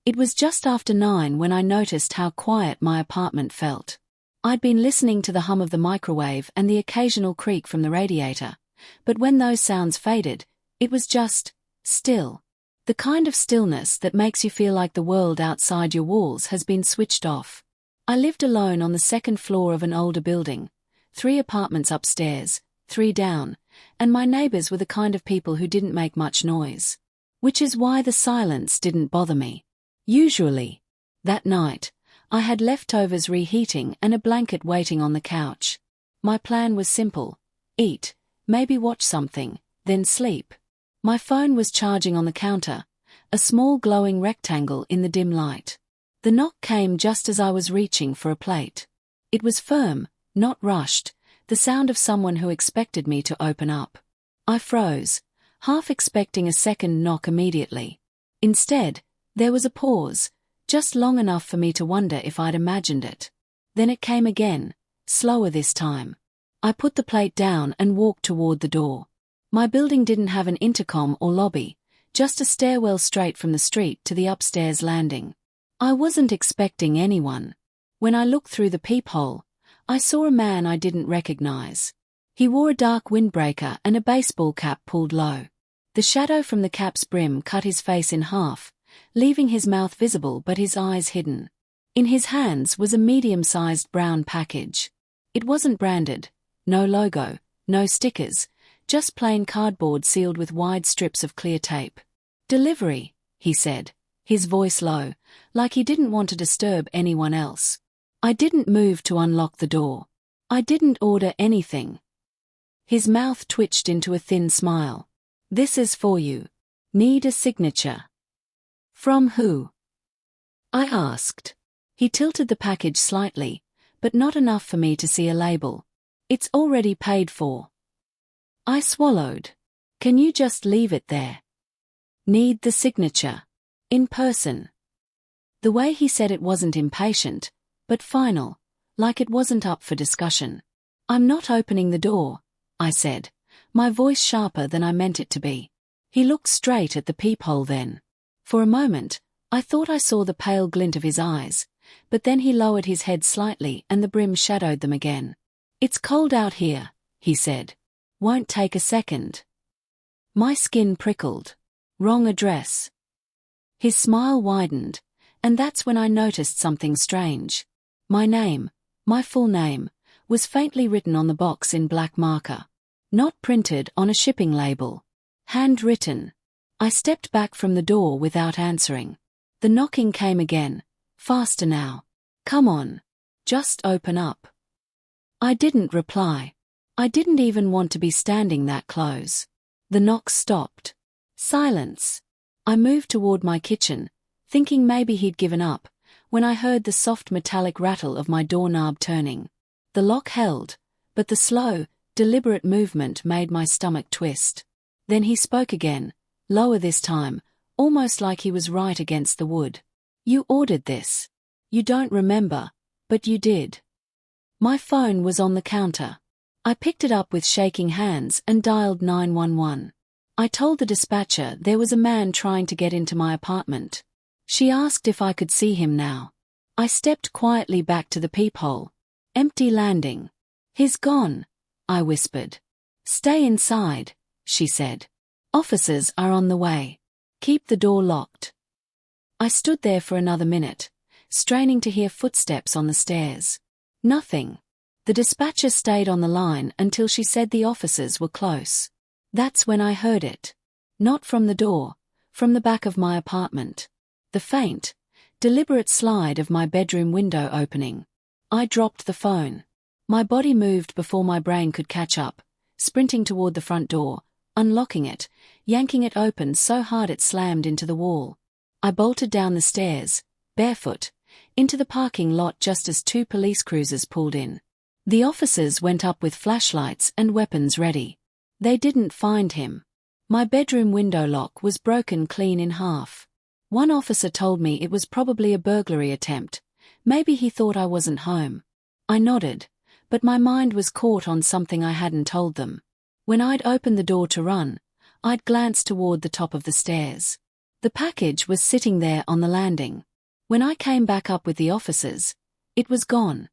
It was just after 9 when I noticed how quiet my apartment felt. I'd been listening to the hum of the microwave and the occasional creak from the radiator, but when those sounds faded, it was just still. The kind of stillness that makes you feel like the world outside your walls has been switched off. I lived alone on the second floor of an older building, 3 apartments upstairs, 3 down, and my neighbors were the kind of people who didn't make much noise. Which is why the silence didn't bother me. Usually. That night, I had leftovers reheating and a blanket waiting on the couch. My plan was simple: eat, maybe watch something, then sleep. My phone was charging on the counter, a small glowing rectangle in the dim light. The knock came just as I was reaching for a plate. It was firm, not rushed, the sound of someone who expected me to open up. I froze, half expecting a second knock immediately. Instead, there was a pause, just long enough for me to wonder if I'd imagined it. Then it came again, slower this time. I put the plate down and walked toward the door. My building didn't have an intercom or lobby, just a stairwell straight from the street to the upstairs landing. I wasn't expecting anyone. When I looked through the peephole, I saw a man I didn't recognize. He wore a dark windbreaker and a baseball cap pulled low. The shadow from the cap's brim cut his face in half, leaving his mouth visible but his eyes hidden. In his hands was a medium-sized brown package. It wasn't branded, no logo, no stickers, just plain cardboard sealed with wide strips of clear tape. "Delivery," he said, his voice low, like he didn't want to disturb anyone else. I didn't move to unlock the door. I didn't order anything. His mouth twitched into a thin smile. "This is for you. Need a signature." "From who?" I asked. He tilted the package slightly, but not enough for me to see a label. "It's already paid for." I swallowed. "Can you just leave it there?" "Need the signature. In person." The way he said it wasn't impatient, but final, like it wasn't up for discussion. "I'm not opening the door," I said, my voice sharper than I meant it to be. He looked straight at the peephole then. For a moment, I thought I saw the pale glint of his eyes, but then he lowered his head slightly and the brim shadowed them again. "It's cold out here," he said. "Won't take a second." My skin prickled. Wrong address. His smile widened, and that's when I noticed something strange. My name, my full name, was faintly written on the box in black marker. Not printed on a shipping label. Handwritten. I stepped back from the door without answering. The knocking came again, faster now. "Come on. Just open up." I didn't reply. I didn't even want to be standing that close. The knock stopped. Silence. I moved toward my kitchen, thinking maybe he'd given up, when I heard the soft metallic rattle of my doorknob turning. The lock held, but the slow, deliberate movement made my stomach twist. Then he spoke again, lower this time, almost like he was right against the wood. "You ordered this. You don't remember, but you did." My phone was on the counter. I picked it up with shaking hands and dialed 911. I told the dispatcher there was a man trying to get into my apartment. She asked if I could see him now. I stepped quietly back to the peephole. Empty landing. "He's gone," I whispered. "Stay inside," she said. "Officers are on the way. Keep the door locked." I stood there for another minute, straining to hear footsteps on the stairs. Nothing. The dispatcher stayed on the line until she said the officers were close. That's when I heard it. Not from the door, from the back of my apartment. The faint, deliberate slide of my bedroom window opening. I dropped the phone. My body moved before my brain could catch up, sprinting toward the front door, unlocking it, yanking it open so hard it slammed into the wall. I bolted down the stairs, barefoot, into the parking lot just as 2 police cruisers pulled in. The officers went up with flashlights and weapons ready. They didn't find him. My bedroom window lock was broken clean in half. One officer told me it was probably a burglary attempt. Maybe he thought I wasn't home. I nodded, but my mind was caught on something I hadn't told them. When I'd opened the door to run, I'd glanced toward the top of the stairs. The package was sitting there on the landing. When I came back up with the officers, it was gone.